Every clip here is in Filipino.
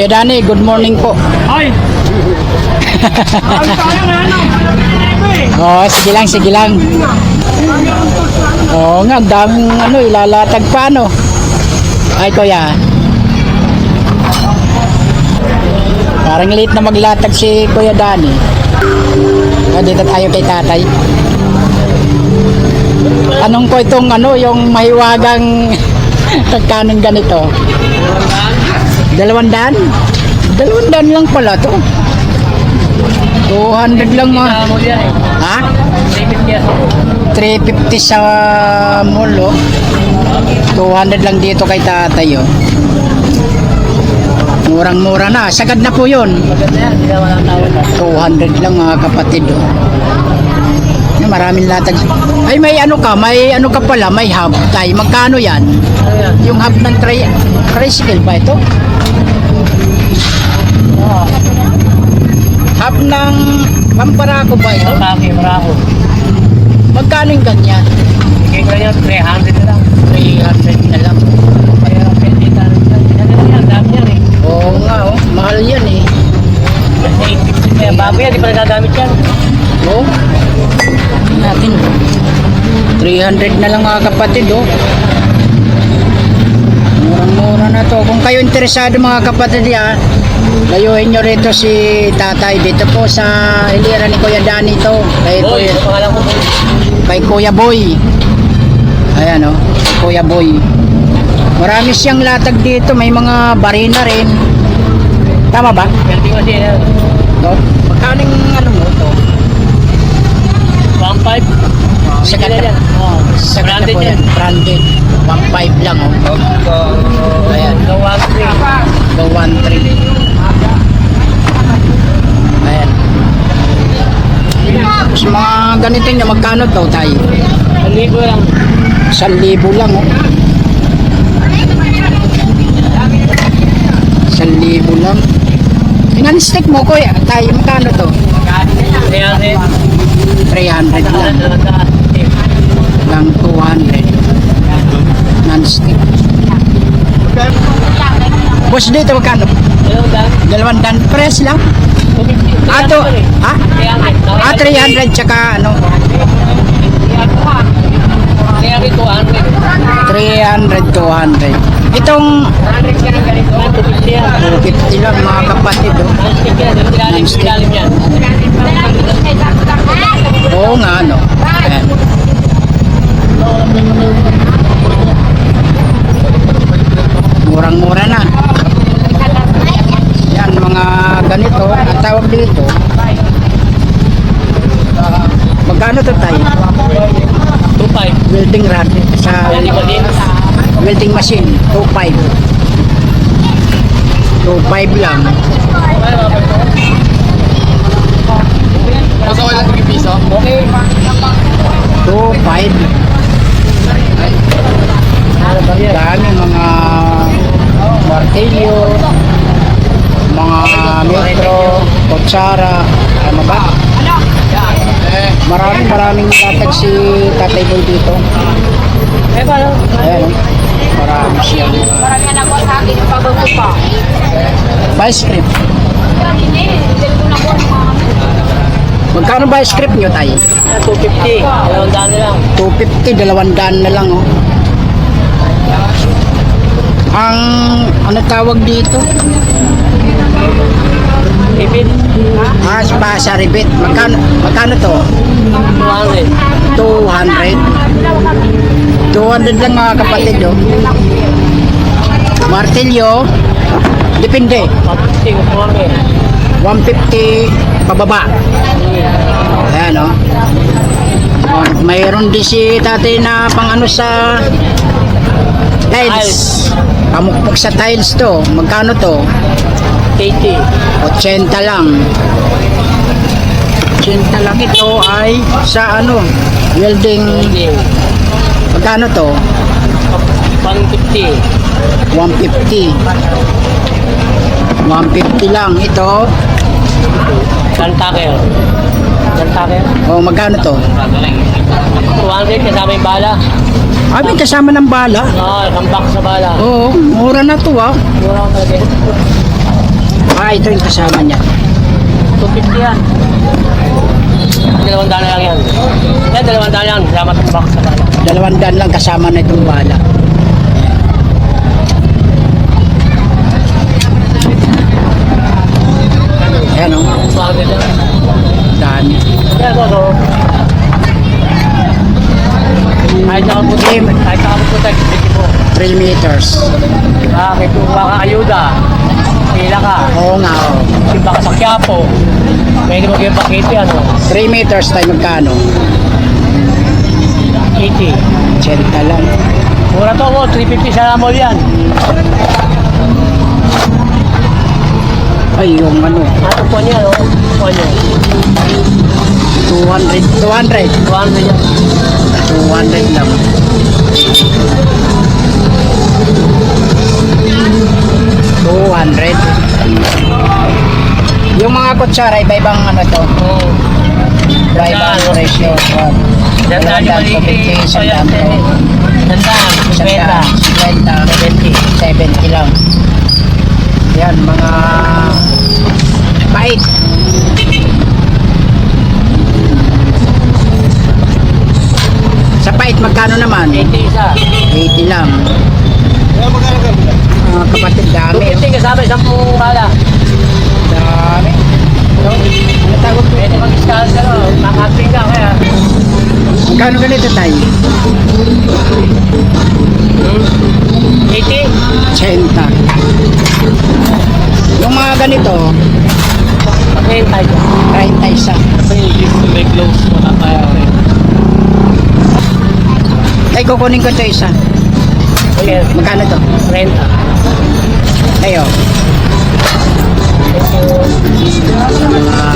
Kuya Danny, good morning po. Ay! Oh, sige lang, sige lang. Oo nga, daming ilalatag pa Ay kuya. Parang late na maglatag si Kuya Danny. Dito tayo kay tatay. Anong ko itong yung mahiwagang kanong ganito? 200? 200 lang pala to. 200 lang mga. Ha? 350 sa mall 200 lang dito kay tatay Murang-mura na. Sagad na po yun. 200 lang mga kapatid Maraming latag. Ay may may pala, may hub tayo. Magkano yan? Yung hub ng tricycle ba ito? Hub ng Pamparako ba ito? Marako. Magkano yung ganyan? Ganyan, 300 na lang. 300 na lang. Kaya pwede tayo yan. Dami yan Oo nga mahal yan 850 kaya bago yan, di pa nagagamit yan. Oo. Natin 300 na lang mga kapatid Murang-mura na to. Kung kayo interesado mga kapatid layuhin nyo rito si tatay dito po sa hilera ni Kuya Danny to. Kay Kuya Boy. Ayan Kuya Boy. Marami siyang latag dito. May mga barina rin. Tama ba? Magkano yung mo to? 1.5. Sa branded yan. Branded. 1.5 lang Ayan. Go 1.3. Go 1.3. Ayan. Sa mga ganito nyo, magkano daw tayo? 1,000 lang. 1,000 lang 1,000 lang. Yung stick mo kuya, tayo magkano to? 300. 300 lang. Lang 200. Non-stick. Boss dito magkano? 200. Press lang. 300 tsaka 300, 200. Itong 250 lang mga kapatid Oo nga Ayan. Murang-mura na. Yan mga ganito ang tawag dito. Magkano to tayo? 2.5. Welding rod sa welding machine 2.5 lang. Basta ko lang 3 piso? Okay. 2.5. Dami mga martilyo, mga metro, kutsara, ano ba? Maraming latag si Tatay Boy dito. Ayan marami siya. Vice grip. Magkano ba script nyo tayo? 250. 200 na lang. 250, 200 na lang Ang tawag dito? Ribit. Sa ribit. Magkano to? 200. 200. 200 lang mga kapatid Martilyo, depende. 150 pababa. Ayan mayroon din si tatay na pang sa tiles. Pamukpok sa tiles to. Magkano to? 80 lang. 80 lang ito ay sa welding. Magkano to? 150. 150. 150 lang ito. Kantakel. Magkano to? 200 kasama yung bala. May kasama ng bala. Isang box sa bala. Mura na to Mura talaga. Ito yung kasama niya. 250 yan. 200 na lang yan. Yan, 200 lang. Salamat ang box sa bala. 200 lang kasama na itong bala. Ayan o. Bakit yan? Dami. Yan, ito. Kahit nakaputi, 3 meters. Bakit kung makakayuda? Pila ka. Oo nga o. Simba ka sa Quiapo. Pwede mo kayo pakiti, ano? 3 meters tayo magkano? 80. 80 lang. Mura to mo, 350 sa mall yan. Ay, yung ano. Ano po niya, no? Po niya. 200. 200. 200 yan. 200 lang. Yung mga kutsara, iba-ibang ano to. Oo. Iba-ibang Sandaan. presyo. Sandaan yung maliki. Sandaan to. Sandaan, 50. 70 lang. Yan, mga pait. Sa pait, magkano naman? 80 isa. 80 lang. Mga kapatid, dami. 250 kasama isang bala. Dami. Ano tawag ko? Pwede mag-install ka, no? Makamping ka kaya. Magkano ganito tayo? 80? 80. Yung mga ganito, Okay, tayo. 30 isa. May close mo na kaya rin. Ay, kukunin ko ito isa. Okay, Magkano to? renta. Ayo.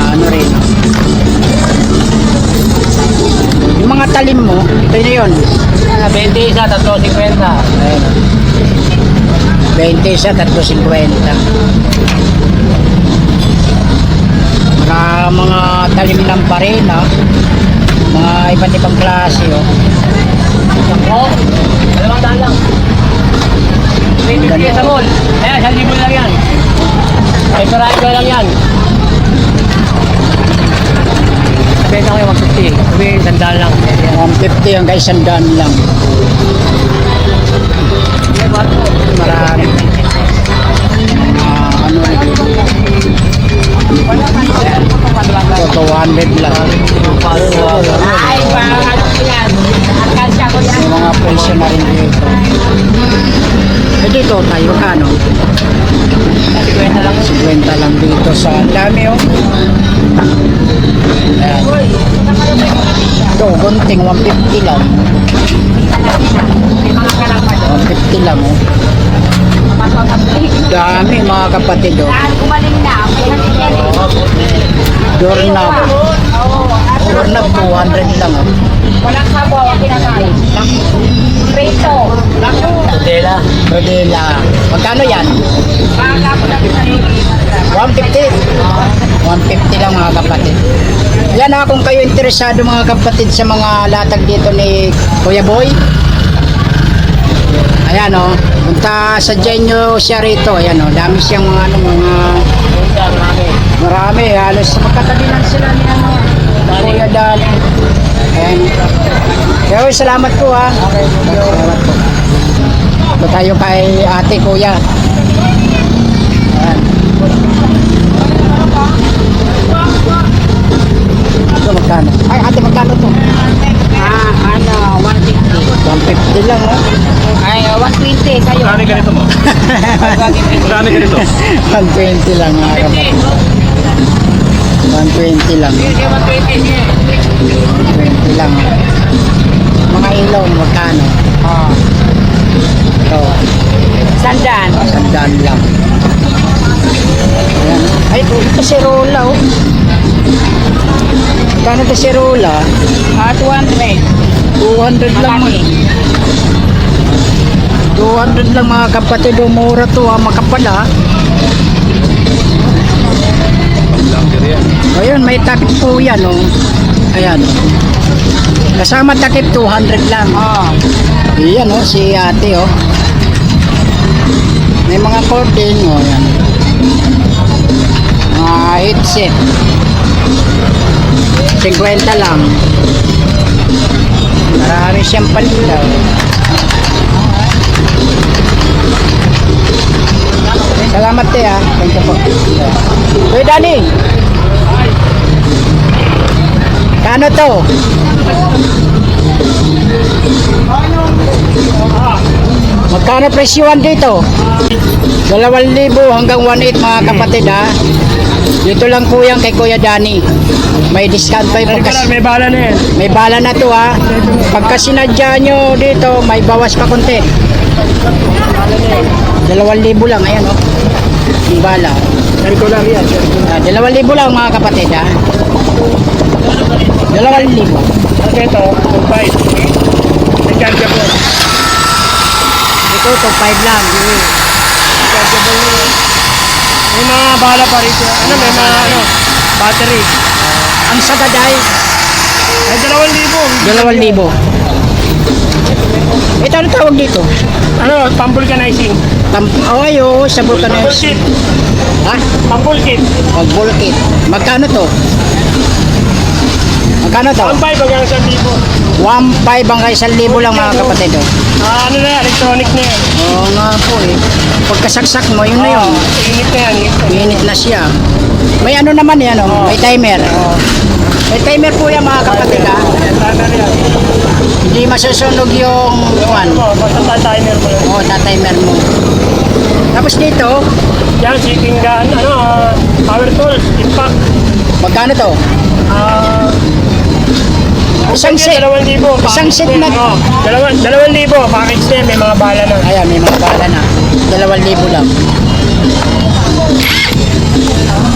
Ano rin. Yung mga talim mo, ito na yun. 20 isa, 350. Ayun. 20 isa, 350. Mga talim ng barena, mga iba't ibang klase. Oh. Oo, 200 lang. 350 sa mall. Ayan, 1,000 lang yan. Ay, parahin ko lang yan. Benta ko yung 150. Sabi, 100 lang. 150 yung guys, 100 lang. Marami. Ano rin. Ito, 200 lang. Ay, ano ko yan? Alkansya ko yan. May mga presyo na rin dito. Eh dito tayo, kano? 50 lang. 50 lang dito sa dami oh. Ayan. Ito, gunting 150 lang. 150 lang oh. Dami mga kapatid oh. Doorknob. Doorknob 200 lang oh. Walang sabaw ang kinakain. Prito. Tudela. Rodela. Magkano yan? Baka po natin sa 150. 150 lang mga kapatid. Yan ha, kung kayo interesado mga kapatid sa mga latag dito ni Kuya Boy. Ayan o, punta sa Genyo siya rito. Ayan o, dami siyang mga ano, mga marami. Halos magkatabi lang sila ni ano, Kuya Dali. Ayan. Kaya salamat po ha. Salamat po. Ito tayo kay ate Kuya. Ayan. Ito magkano? Ay ate magkano to? ano, 150. 150 lang oh. Ay, 120 kayo. Magkano ganito mo? Magkano ganito? 120 lang mga kapatid. 120 lang. 120 lang. Mga ilaw, magkano? Ito, Sandan. 100 lang. Ayan. Ay, ito si Rola oh. Magkano ito si Rola? 200. 200 lang mo. 200 lang mga kapatid. Mura to ha, makapal ha. Ayun, may takip po yan oh. Ayan. Kasama takip 200 lang. Ayan oh, si ate oh. May mga cording oh, ayan. Headset. 50 lang. Marami siyang palilaw. Salamat ah. Thank you po. Uy, Danny. Kano to? Magkano presyuhan dito? 2,000 hanggang 1,800 mga kapatid ha. Dito lang po yan kay Kuya Danny. May discount pa yung pagkas... May bala na yan. May bala na to ha. Pagka sinadya nyo dito, may bawas pa konti. 2,000 lang. Ayan o. Yung bala. Circle lang yan. 2,000 lang mga kapatid ha. 2,000. Kasi ito, 2.5. May chargeable. Ito, 2,500 lang. Chargeable na yun. May mga bala pa rito. May mga battery. Ang sagaday, Ay, 2,000. 2,000. Ito ano tawag dito? Pang-vulcanizing. Oo, sa Pambul vulcanize. kit. Ha? Pambul kit. Mag-bull kit. Magkano to? Magkano to? 1.5 hanggang 1,000. 1,500 hanggang 1,000 lang mga kapatid. Oh. Ano na yan, electronic na yan. Oo nga po eh. Pagkasaksak mo, yun na yun. Init na yan. Minute na siya. May ano naman yan, oh. May timer. May timer po yan mga kapatid ha. Timer yan. Hindi masusunog yung one. Basta timer mo lang. Oo, ta-timer mo. Tapos dito, Yan, shipping gun, power tools, impact. magkano to? Isang set. 2,000. Isang set na. 2,000. Package na yan, may mga bala na. Ayan, may mga bala na. 2,000 lang.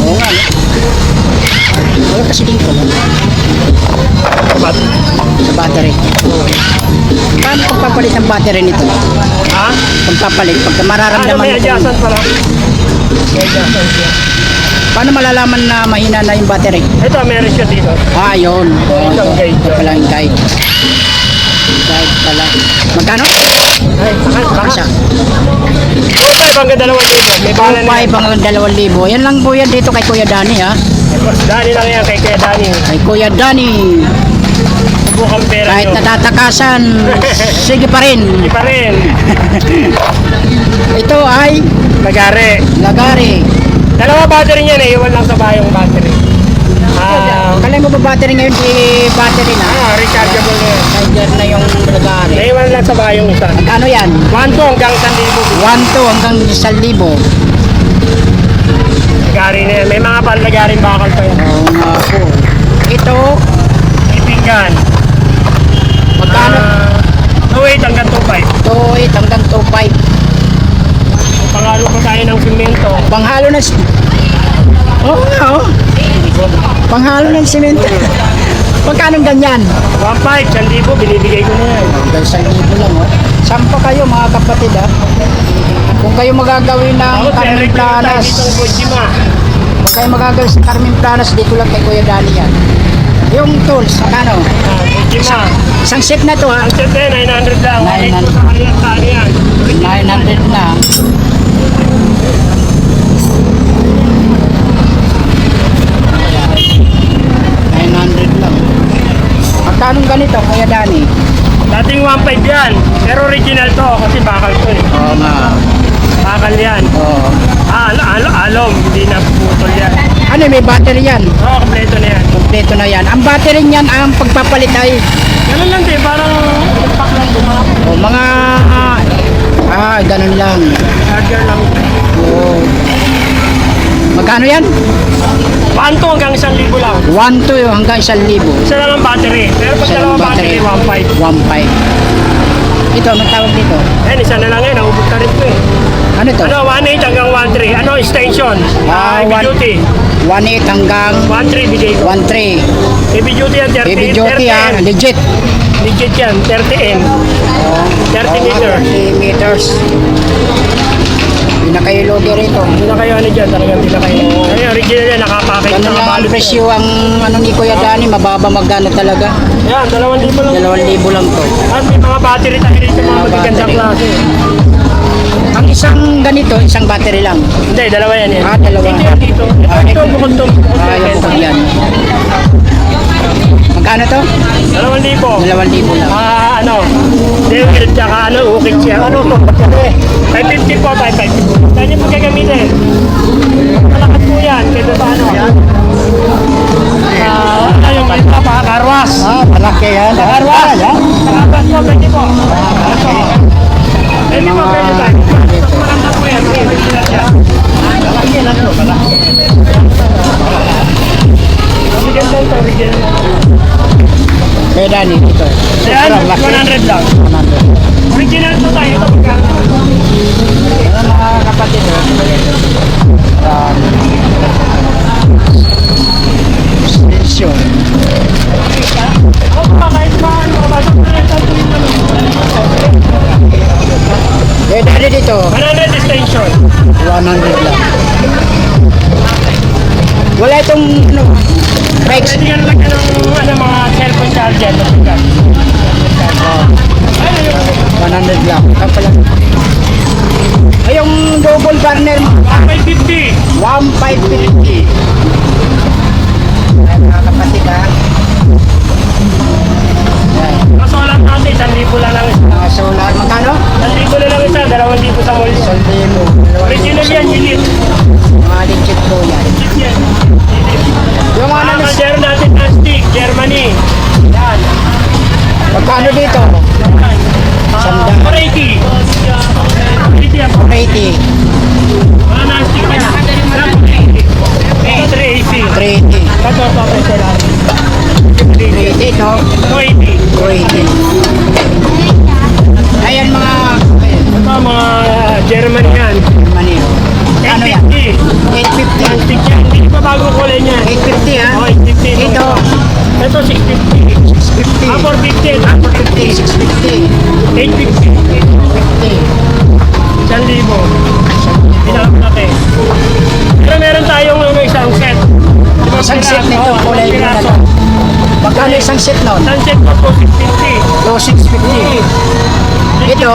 Oo nga, no? Wala kasi dito, no? Sa battery. Paano pagpapalit ng battery nito? Ha? Pagpapalit, pagka mararamdaman May mo. adjustment pala. May adjustment yan. Paano malalaman na mahina na yung battery? Ito, meron siya dito. Ah, yun. Ito ang guide. Ito pala yung guide. Guide pala. Magkano? Ay, Kasya. 2.5 hanggang 2,000. May bala na yan. 2,500 hanggang 2,000. Yan lang po yan dito kay Kuya Danny ha. Dali lang yan kay Kuya Danny. Kay Kuya Danny. Bukang pera Kahit nyo. natatakasan, sige pa rin. Hindi pa rin. Ito ay Nagari. lagari. Dalawa battery niya, naiwan lang sa bayong battery. Kalay mo ba battery ngayon? Di battery na. Rechargeable na yan. Charger na yung lagari. Naiwan lang sa bayong isa. Ano yan? 1 to hanggang 1,000. 1,200 hanggang 1,000. Lagari na yan. May mga panlagaring bakal pa yan. Oo nga po. Ito, Shipping gun. magkano? 2.8 hanggang 2.5. 2,800 hanggang 2,500. Pangalo pa tayo ng simento. Panghalo ng... Oo nga oh. Panghalo ng simento. Magkano ganyan? 1.5, 1,000, binibigay ko na yan. Hanggang 1,000 lang oh. Sampa kayo mga kapatid ha. Kung kayo magagawin ng Ako, Carmen direct lang tayo Planas, dito ng Kojima. kung kayo magagawin sa Carmen Planas, dito lang kay Kuya Danny yan. Yung tools, magkano? Kojima. Isang set na to ha. Ang set na 900 lang. 900. 900 sa kanilang tali yan. 900 na. Ayan. 900 lang. Magkano ganito, Kuya Danny? Dating 1.5 yan. Pero original to kasi bakal to eh. Oo nga. Bakal yan. Oo. Alom, hindi na putol yan. Ano, may battery yan. Oo, kompleto na yan. Kompleto na yan. Ang battery niyan, ang pagpapalit ay Ganun lang din, parang impact lang dumami. o, mga ganun lang. Charger lang. Oo. Magkano yan? 1 to hanggang 1,000 lang. 1,200 hanggang 1,000. Isa lang ang battery. Pero pag Isa dalawa lang battery, 1.5. 1,500. Ito, anong tawag dito? Ayan, isa na lang yan. Naubos na rin to eh. Ano to? 1.8 hanggang 1.3. Extension? Heavy duty. 1,800 hanggang 1.3 bigay ko. 1,300. Heavy duty yan, 30. Heavy duty 30 ha, M. legit. Legit yan, 30 M. 30 meter. 30 meters. Hindi na kayo logo rito. Hindi na kayo ano dyan, talagang hindi na kayo. Ay, original yan, nakapackage, Ganun lang ang nakabalot yan. presyo ang ano ni Kuya Danny, mababa magkano talaga. Yan, 2,000 lang. 2,000 lang to. At may mga battery tayo rito, mga Mga magagandang battery. klase. Ang isang ganito, isang battery lang. Hindi, dalawa yan eh. Ah, dalawa. Dito yan dito. Ito, bukod to. Ah, yung bukod yan. Magkano to? 2,000. 2,000 lang. Ano, David, tsaka ukit siya. Ano to? 550 po, 550. Saan yung magagamitin? Malakas po yan. Kaya ba ano? Yung may karwas. Ah, malaki yan. Karwas. Karwas po, pwede po. Pwede po, pwede tayo. Maganda po yan. Original yan. Malaki yan. Malaki. Original to, original. Kaya Dani, ito. Ayan, Sobrang laki. 100 lang. 100. Original to tayo. Ito magkano? Ayan mga kapatid. Station. Kahit ba, pasok na rin sa Kaya Dani dito, 100 extension. 100 lang. Wala itong ano, brakes. Pwede yan lang ng mga cellphone charger. Ano yung 100 lang. Ang pala. Ay, yung double burner mo. 550? 1,550. Ayan mga kapatid ha. Ayan. Kasolan natin, 1,000 lang isa. Mga solar. Magkano? 1,000 lang isa, 2,000 sa mall. 1,000. Original yan, unit. Mga legit po yan. Unit yan. Yung Mga ano, kaldero natin, plastic, Germany. Yan. magkano dito? 480. 480 yan po. 480. Mga non-stick pa yan. 380. 380. Ito, presyo lang. 380, no? 280. 280. Ayan mga, ayan, Ito, mga German yan. Manilo. Ano yan? 850. 850. Plastic yan. Hindi pa bago kulay niya. 850 ha? Oh, 850. Ito, Ito, 650. 650. 450. 450, 650. 850. 1,000. Pinakamaki. Pero meron tayong isang set. Isang set nito, kulay blue na lang. Magkano isang set nun? Isang set po po, 650. So, 650. Ito.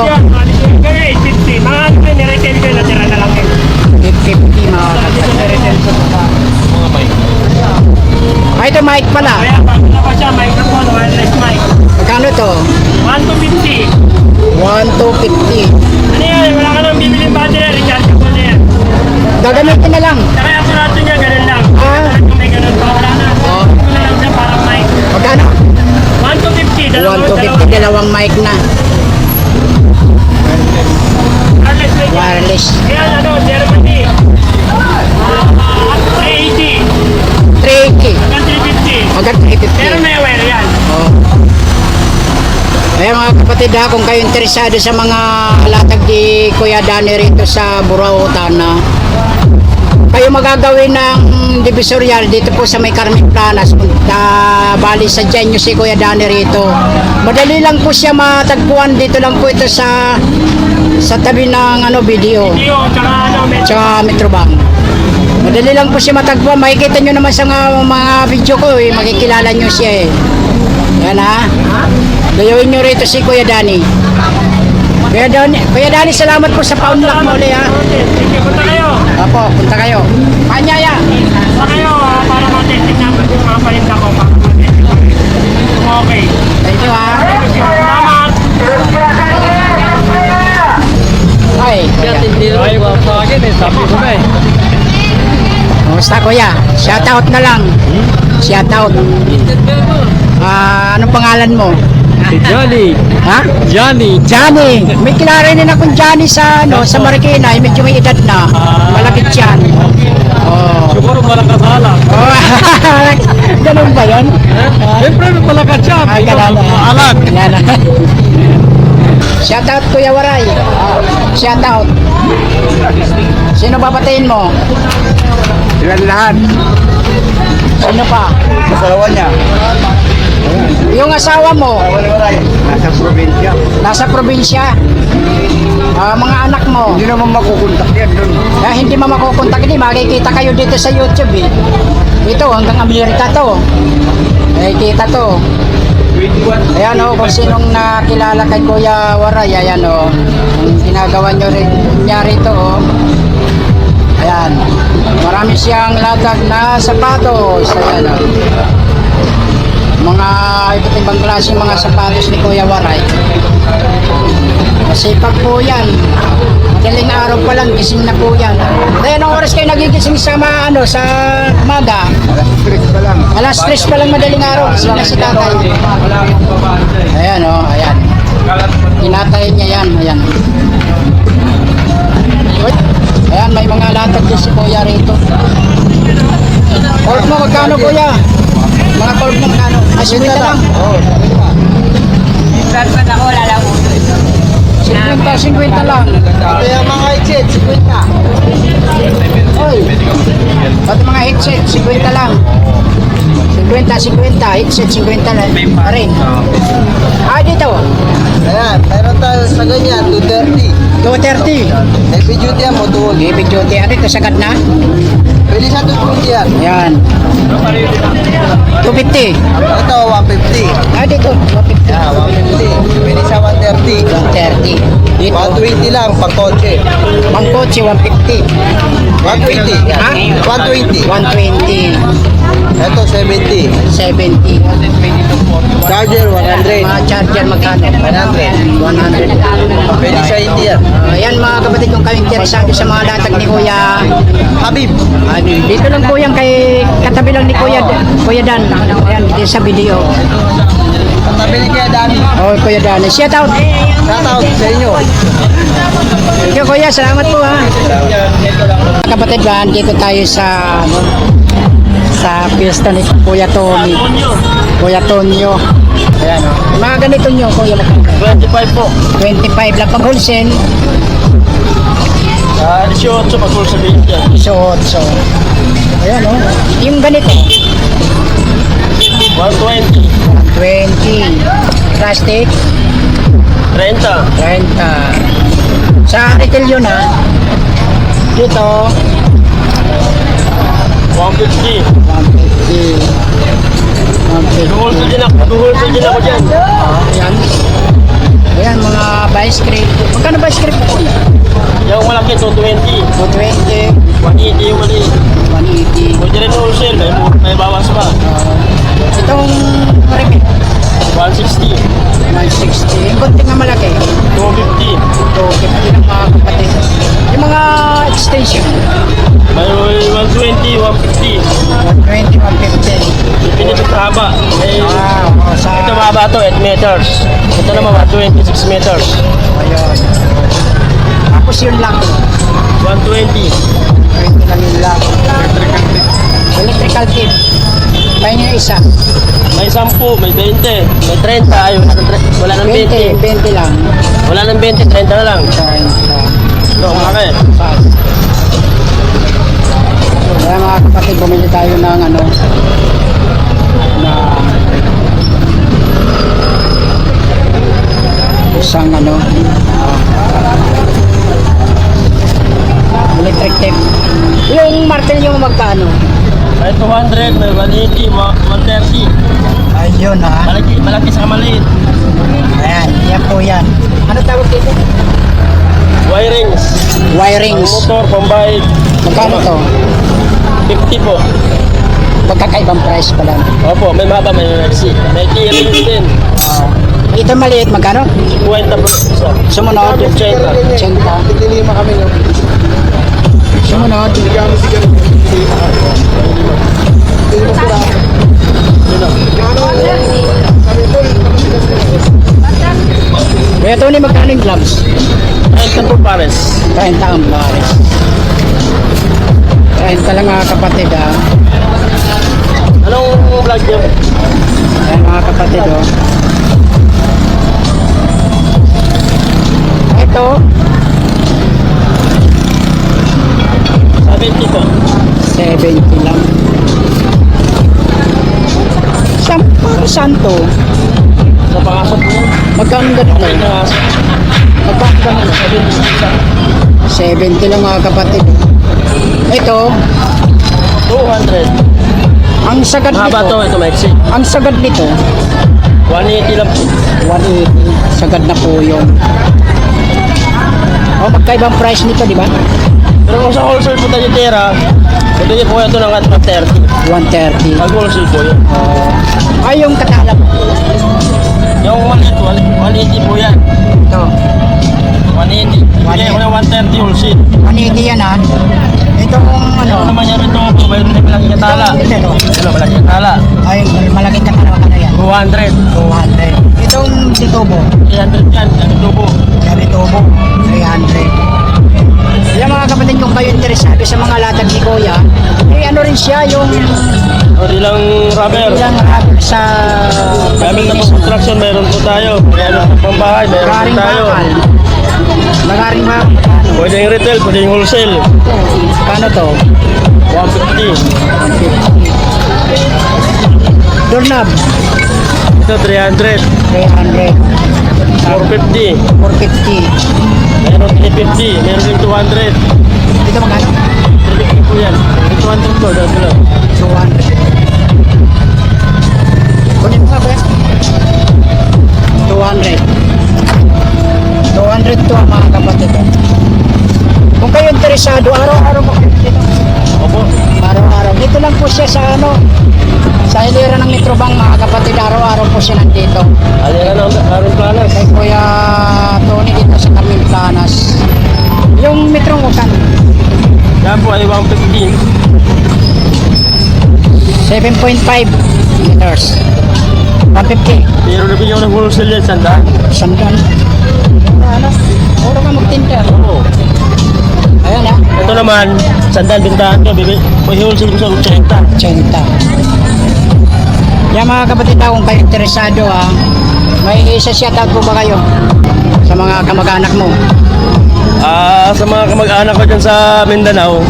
Kaya 850. Mga ano ko, niretail ko, natira na lang yun. 850 mga kapatid. Niretail ko sa mga mic. Ah, ito mic pala. Kaya pag pa siya, microphone, wireless mic. Magkano to? 1 to 50. 1,250. Ano yan? Wala ka nang bibili battery, rechargeable na yan. Gagamitin na lang. Saka yung aparato niya, ganun lang. Ah. Kung may ganun pa, wala na. Ito na lang siya parang mic. Magkano? 1 to 50. 1,250, dalawang mic na. Wireless mic yan. Wireless. Ayan, ano, Germany. 380. 380. Hanggang 350. Magkano 350? Pero may wire yan. Oh. Kaya mga kapatid ha, kung kayo interesado sa mga latag di Kuya Dani rito sa Burao, Tana, kayo magagawin ng divisoryal dito po sa may Carmen Planas. Punta, bali sa dyan nyo si Kuya Dani rito. Madali lang po siya matagpuan. Dito lang po ito sa tabi ng ano, video. Iyo, tsaka ano, Tsaka Metrobank. Madali lang po siya matagpuan. Makikita nyo naman sa mga video ko eh. Makikilala nyo siya eh. Yan ha. Gayawin nyo rito si Kuya Dani. Kuya Dani, salamat po sa paunlak mo ulit ha. Sige, punta kayo. Apo, punta kayo. Panyaya. Punta kayo para matesting namin kung mga palinda ko. Okay. Thank you ha. Salamat. Ay, Ay, sa akin eh. Sabi ko na eh. Kumusta kuya? Shoutout na lang. Shoutout. Anong pangalan mo? Si Johnny. Ha? Johnny. Johnny. May kilala rin akong Johnny sa Marikina. Medyo may edad na. Malapit yan. Oh. Siguro malakasala. Oh. Ganun ba yun? Siyempre malakas siya. Alam. Shoutout Kuya Waray. Shoutout. Sino papatayin mo? Sila lahat. Sino pa? Asawa niya. Yung asawa mo, Nasa probinsya. nasa probinsya. Mga anak mo, Hindi naman makukontak yan doon. hindi mo makukontak. Hindi, makikita kayo dito sa YouTube eh. Ito, hanggang Amerika to. Makikita to. Ayan o, kung sinong nakilala kay Kuya Waray, ayan o. Ang ginagawa niya rito o. Ayan. Marami siyang latag na sapatos. Ayan o. Mga iba't ibang klase mga sapatos ni Kuya Waray. Masipag po yan. Madaling araw pa lang, gising na po yan. Kaya anong oras kayo nagigising sa sa umaga? Alas 3 pa lang. Alas 3 pa lang madaling araw, gising na si tatay. Ayan o, ayan. Tinatay niya yan, ayan. Ayan, may mga latag din si Kuya rito. Cord mo, magkano Kuya? Mga cord mo, magkano? Ay, 50 lang. Saan ako lalago? 50 lang. Kaya mga headset, 50. Oy, pati mga headset, 50 lang. 50, headset 50 lang. Pa rin. Ah, dito. Ayan, meron tayo sa ganyan, 230. 230. Heavy duty yan, motuhol. Bibig duty. Ano ito, sagad na? Pwede sa 220 yan. Ayan. 250. Ito, 150. Ah, dito. 150. Yeah, 150. Pwede sa 130. 130. Dito. 120 lang, pang kotse. Pang kotse, 150. 120. Ha? 120. 120. Ito, 70. 70. Charger, 100. Mga charger magkano? 100. 100. Pwede sa India. Ayan mga kapatid, kung kayo interesado sa mga latag ni Kuya Habib. dito lang po yan kay katabi lang ni Kuya Dan. Ayan, dito sa video. Katabi ni Kuya Dani. Oh, Kuya Dan. Shout out. Shout out sa inyo. Thank you, Kuya. Salamat po ha. Mga kapatid, dito tayo sa sa piyesta ni Kuya Tony. Kuya Tonyo. Ayan o. Mga ganito nyo, Kuya. 25 po. 25 lang pag wholesale. 18 pag full sabihin dyan. 18. Ayan o. Yung ganito. 120. 20. Plastic. 30. 30. Sa retail yun ha. Dito. 150. 150. 150. Duhulsel din ako dyan. Ayan. Ayan mga vice grip. Magkano vice grip po? Yung malaki, 220. 220. 180 yung mali. 180. Pwede rin wholesale, may bawas pa. Itong repeat. 160. 160. Yung konting na malaki. 250. 250 ng mga kapatid. Yung mga extension. May 120, 150. 120, 150. Depende sa haba. Sa... Ito mahaba to, 8 meters. Ito naman 26 meters. Ayun. Tapos yun lang. 120. 20 lang yun lang. Electrical tip. Pahinga yung isa. May 10, may 20, may 30. Ayun, wala nang 20. 20 lang. Wala nang 20, 30 na lang. 30. Ito, malaki. Kaya mga kapatid, bumili tayo ng na isang electric tape. Yung martel yung magkano? May 200, may 180, 130. Ayun ha. Malaki sa maliit. Ayan, yan po yan. Ano tawag dito? Wirings. Wirings. Motor, combine. Magkano to? 50 po. Magkakaibang price pala. Opo, may mahaba, may maxi. May T-rings din. Ito maliit, magkano? 50 po. Sumunod. 80. 80. Tinilima kami nyo. Sumunod. Kaya Tony, magkano yung gloves? 30 po pares. 30 ang baris. 30 lang mga kapatid ha. Anong vlog niyo? Ayan mga kapatid oh. Ito. 70 po. 70 lang. Santo. Sa pangasap po. Magkano ganito? May nangasap. Magkano ganito? 70 lang mga kapatid. Ito. 200. Ang sagad Mahaba to, nito. ito maxi. Ang sagad nito. 180 lang po. 180. Sagad na po yun. O, magkaibang price nito, di ba? Pero kung sa wholesale po tayo tira, pwede niyo po ito ng 130. 130. Pag wholesale po yun. Ay, yung katalap. Yung maliit, 180 po yan. Ito. 180. Bigay ko ng 130 wholesale. 180 yan, ha? Itong, Ano ano? naman yan ito po, mayroon din malaki katala. Ito. Ano, malaki katala. Ay, malaki ka na ka na yan. 200. 200. Itong ditubo. 300 yan, ganito tubo. Sabi tubo. 300. Yung mga kapatid, kung kayo interesado sa mga latag ni Kuya, eh ano rin siya, yung O di lang rubber. ilang sa Gamit na po construction, mayroon po tayo. Gamit na pambahay, mayroon po Nagaring tayo. bakal. Nagaring bakal. Pwede yung retail, pwede yung wholesale. Paano to? 150. 150. Doorknob. Ito 300. 300. 450. 450. Mayroon 350. Mayroon din 200. Dito magkano? 350 po yan. 200 po, dito lang. 200. Kunin mo nga ba? 200. 200 to ang mga kapatid. Kung kayo interesado, araw-araw mo kayo dito. Opo. Araw-araw. Dito lang po siya sa ano, sa hilera ng Metrobang, mga kapatid. Araw-araw po siya nandito. Alira na ang planas. Kay Kuya Tony dito sa Carmen Planas. Yung Metro mo kan? Yan po ay 150. 7.5 meters. 150. Mayroon na bigyan ko ng wholesale yan, sanda. Sandan. Ano? Puro ka magtinda. Oo. Ayan ha. Ito naman, sandal bintahan ko, bibi. May wholesale ko sa 80. 80. Yan mga kapatid, kung kayo interesado ha, may isa-shoutout po ba kayo sa mga kamag-anak mo? Sa mga kamag-anak ko dyan sa Mindanao,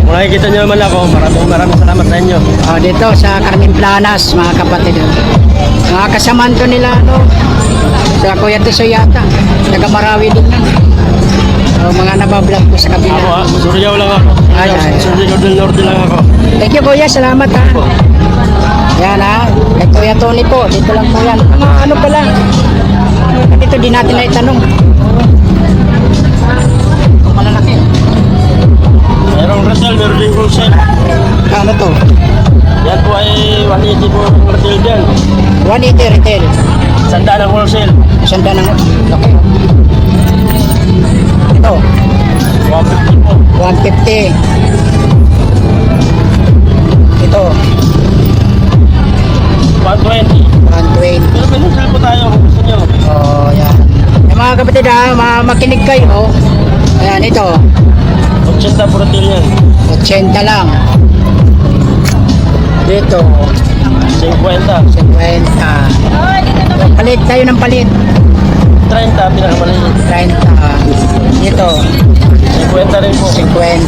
kung nakikita nyo naman ako, maraming salamat sa inyo. Dito sa Carmen Planas, mga kapatid. Mga kasamaan ko nila, no? Sa Kuya Tiso yata. Taga Marawi din yan. Mga nabablog ko sa Ako kabila. Suryaw lang ako. Ay. Suryaw del Norte lang ako. Thank you Kuya, salamat ha. Yan ha, kay Kuya Tony po, dito lang po yan. Ano pala? Dito di natin na itanong. Malalaki. Mayroong retail, meron din wholesale. Ano to? Yan po ay 180 po ang retail dyan. 180 retail. Sanda ng wholesale. Sanda ng laki. Ito, 150 po. 150. Ito, 120. 120. Pero may wholesale po tayo kung gusto nyo. Oh, yan. Yung mga kapatid ha, makinig kayo. Ayan, ito. 80 po retail yan. 80 lang. Dito, 50. 50. Palit tayo ng palit. 30, pinakamaliit. 30. Dito, 50 rin po. 50.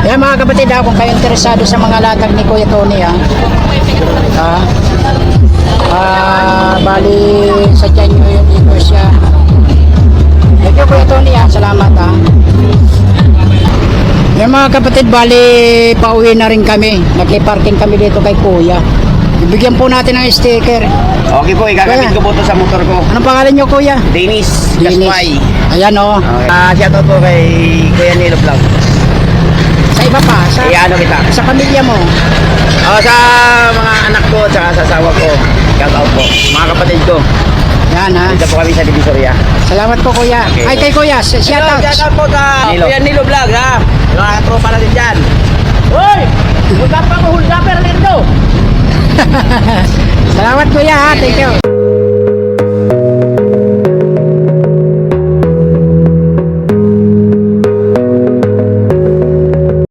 Kaya mga kapatid ha, kung kayo interesado sa mga latag ni Kuya Tony ha. Bali sa dyan nyo yun dito siya. Thank you Kuya Tony ha, salamat ha. Yung mga kapatid, bali pauwi na rin kami. Nag-parking kami dito kay Kuya. Ibigyan po natin ng sticker. Okay po, igagamit ko po ito sa motor ko. Anong pangalan nyo Kuya? Dennis Dennis. Gaspay. Ayan o. Shoutout po kay Kuya Nilo Vlog. Sa iba pa, Iano kita. sa pamilya mo. Sa mga anak ko at sa asawa ko. Shoutout po. Mga kapatid ko. Yan ha. Dito po kami sa Divisoria. Salamat po Kuya. Okay. Ay kay Kuya, shoutout. Shoutout po sa Nilo. Kuya Nilo Vlog ha. Yung mga tropa natin dyan. Hoy! Hulga pa ko, hulga pa rin ito. Salamat Kuya ha. Thank you.